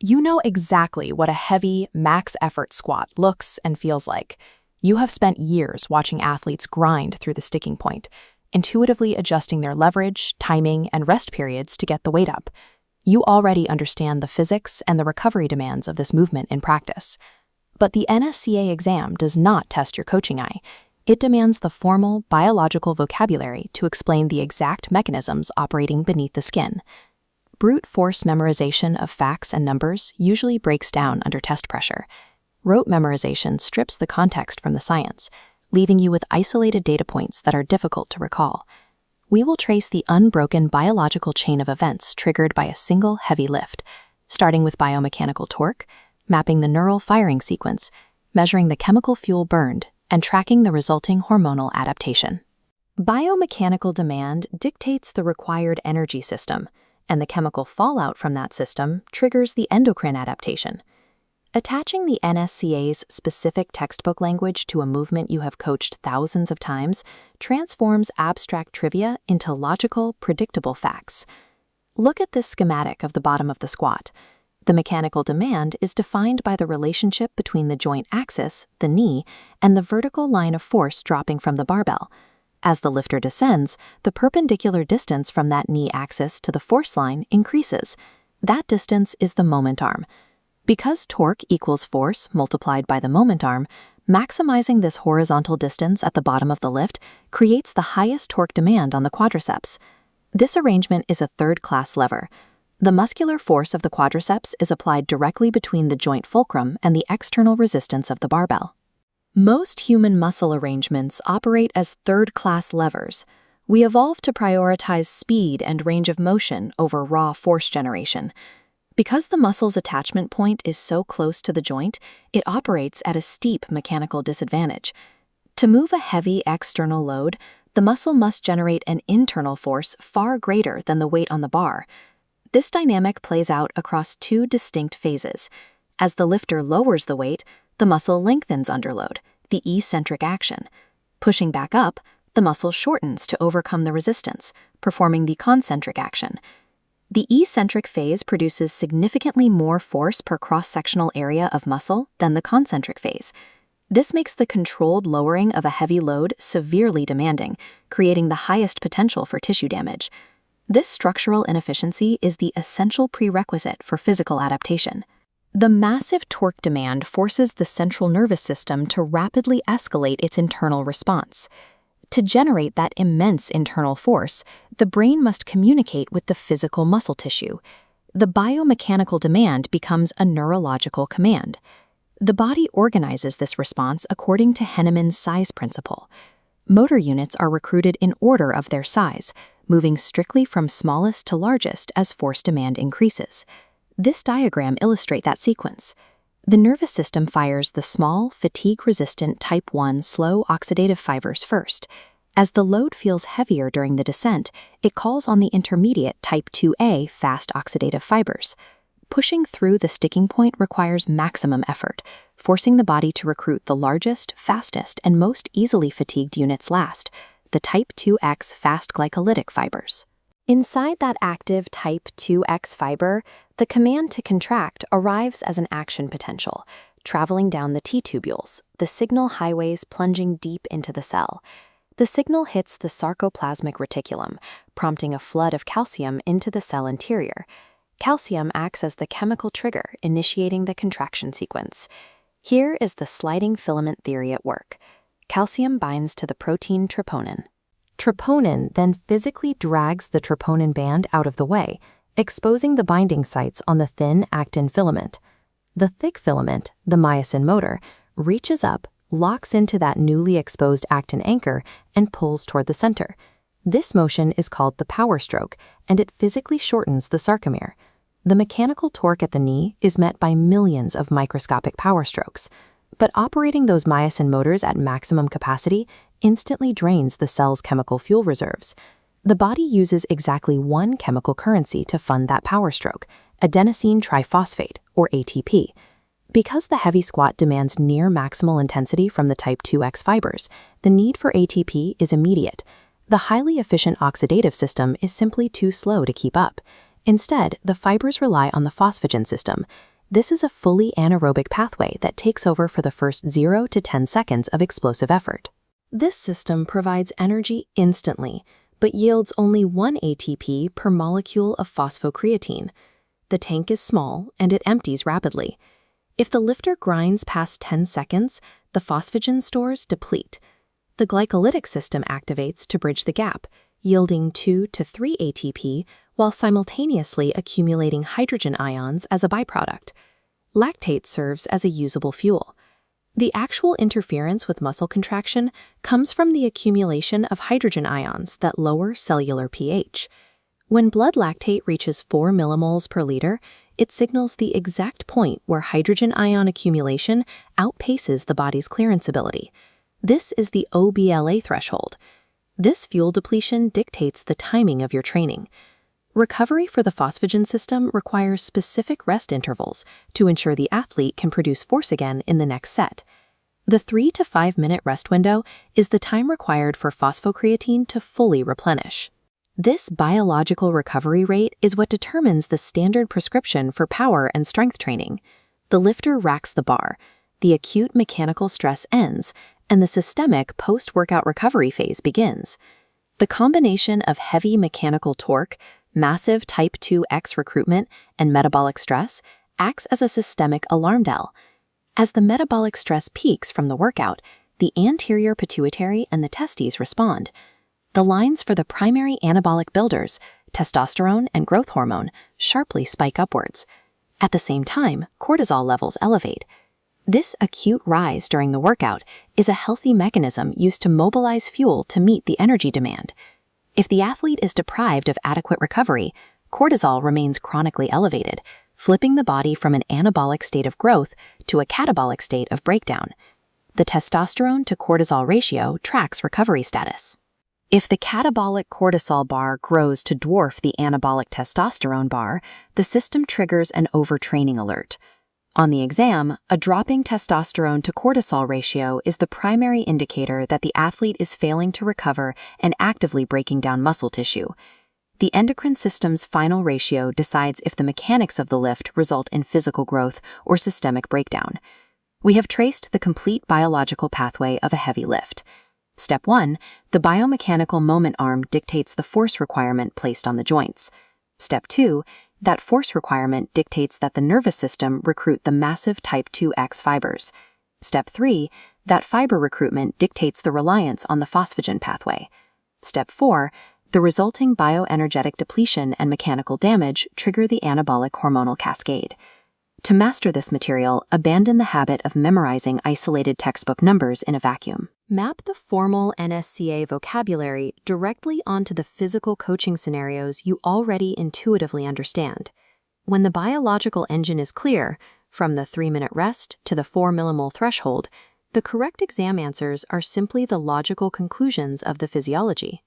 You know exactly what a heavy, max-effort squat looks and feels like. You have spent years watching athletes grind through the sticking point, intuitively adjusting their leverage, timing, and rest periods to get the weight up. You already understand the physics and the recovery demands of this movement in practice. But the NSCA exam does not test your coaching eye. It demands the formal, biological vocabulary to explain the exact mechanisms operating beneath the skin. Brute force memorization of facts and numbers usually breaks down under test pressure. Rote memorization strips the context from the science, leaving you with isolated data points that are difficult to recall. We will trace the unbroken biological chain of events triggered by a single heavy lift, starting with biomechanical torque, mapping the neural firing sequence, measuring the chemical fuel burned, and tracking the resulting hormonal adaptation. Biomechanical demand dictates the required energy system, and the chemical fallout from that system triggers the endocrine adaptation. Attaching the NSCA's specific textbook language to a movement you have coached thousands of times transforms abstract trivia into logical, predictable facts. Look at this schematic of the bottom of the squat. The mechanical demand is defined by the relationship between the joint axis, the knee, and the vertical line of force dropping from the barbell. As the lifter descends, the perpendicular distance from that knee axis to the force line increases. That distance is the moment arm. Because torque equals force multiplied by the moment arm, maximizing this horizontal distance at the bottom of the lift creates the highest torque demand on the quadriceps. This arrangement is a third-class lever. The muscular force of the quadriceps is applied directly between the joint fulcrum and the external resistance of the barbell. Most human muscle arrangements operate as third-class levers. We evolved to prioritize speed and range of motion over raw force generation. Because the muscle's attachment point is so close to the joint, it operates at a steep mechanical disadvantage. To move a heavy external load, the muscle must generate an internal force far greater than the weight on the bar. This dynamic plays out across two distinct phases. As the lifter lowers the weight, the muscle lengthens under load, the eccentric action. Pushing back up, the muscle shortens to overcome the resistance, performing the concentric action. The eccentric phase produces significantly more force per cross-sectional area of muscle than the concentric phase. This makes the controlled lowering of a heavy load severely demanding, creating the highest potential for tissue damage. This structural inefficiency is the essential prerequisite for physical adaptation. The massive torque demand forces the central nervous system to rapidly escalate its internal response. To generate that immense internal force, the brain must communicate with the physical muscle tissue. The biomechanical demand becomes a neurological command. The body organizes this response according to Henneman's size principle. Motor units are recruited in order of their size, moving strictly from smallest to largest as force demand increases. This diagram illustrates that sequence. The nervous system fires the small, fatigue-resistant type 1 slow oxidative fibers first. As the load feels heavier during the descent, it calls on the intermediate type 2A fast oxidative fibers. Pushing through the sticking point requires maximum effort, forcing the body to recruit the largest, fastest, and most easily fatigued units last, the type 2X fast glycolytic fibers. Inside that active type 2X fiber, the command to contract arrives as an action potential, traveling down the T-tubules, the signal highways plunging deep into the cell. The signal hits the sarcoplasmic reticulum, prompting a flood of calcium into the cell interior. Calcium acts as the chemical trigger, initiating the contraction sequence. Here is the sliding filament theory at work. Calcium binds to the protein troponin. Troponin then physically drags the troponin band out of the way, exposing the binding sites on the thin actin filament. The thick filament, the myosin motor, reaches up, locks into that newly exposed actin anchor, and pulls toward the center. This motion is called the power stroke, and it physically shortens the sarcomere. The mechanical torque at the knee is met by millions of microscopic power strokes. But operating those myosin motors at maximum capacity instantly drains the cell's chemical fuel reserves. The body uses exactly one chemical currency to fund that power stroke, adenosine triphosphate, or ATP. Because the heavy squat demands near maximal intensity from the type 2X fibers, the need for ATP is immediate. The highly efficient oxidative system is simply too slow to keep up. Instead, the fibers rely on the phosphagen system. This is a fully anaerobic pathway that takes over for the first 0 to 10 seconds of explosive effort. This system provides energy instantly, but yields only 1 ATP per molecule of phosphocreatine. The tank is small and it empties rapidly. If the lifter grinds past 10 seconds, the phosphagen stores deplete. The glycolytic system activates to bridge the gap, yielding 2 to 3 ATP while simultaneously accumulating hydrogen ions as a byproduct. Lactate serves as a usable fuel. The actual interference with muscle contraction comes from the accumulation of hydrogen ions that lower cellular pH. When blood lactate reaches 4 millimoles per liter, it signals the exact point where hydrogen ion accumulation outpaces the body's clearance ability. This is the OBLA threshold. This fuel depletion dictates the timing of your training. Recovery for the phosphagen system requires specific rest intervals to ensure the athlete can produce force again in the next set. The 3 to 5 minute rest window is the time required for phosphocreatine to fully replenish. This biological recovery rate is what determines the standard prescription for power and strength training. The lifter racks the bar, the acute mechanical stress ends, and the systemic post-workout recovery phase begins. The combination of heavy mechanical torque, massive type 2X recruitment, and metabolic stress acts as a systemic alarm bell. As the metabolic stress peaks from the workout, the anterior pituitary and the testes respond. The lines for the primary anabolic builders, testosterone and growth hormone, sharply spike upwards. At the same time, cortisol levels elevate. This acute rise during the workout is a healthy mechanism used to mobilize fuel to meet the energy demand. If the athlete is deprived of adequate recovery, cortisol remains chronically elevated, flipping the body from an anabolic state of growth to a catabolic state of breakdown. The testosterone to cortisol ratio tracks recovery status. If the catabolic cortisol bar grows to dwarf the anabolic testosterone bar, the system triggers an overtraining alert. On the exam, a dropping testosterone to cortisol ratio is the primary indicator that the athlete is failing to recover and actively breaking down muscle tissue. The endocrine system's final ratio decides if the mechanics of the lift result in physical growth or systemic breakdown. We have traced the complete biological pathway of a heavy lift. Step 1, the biomechanical moment arm dictates the force requirement placed on the joints. Step 2, that force requirement dictates that the nervous system recruit the massive type 2X fibers. Step 3, that fiber recruitment dictates the reliance on the phosphagen pathway. Step 4, the resulting bioenergetic depletion and mechanical damage trigger the anabolic hormonal cascade. To master this material, abandon the habit of memorizing isolated textbook numbers in a vacuum. Map the formal NSCA vocabulary directly onto the physical coaching scenarios you already intuitively understand. When the biological engine is clear, from the 3-minute rest to the 4 millimole threshold, the correct exam answers are simply the logical conclusions of the physiology.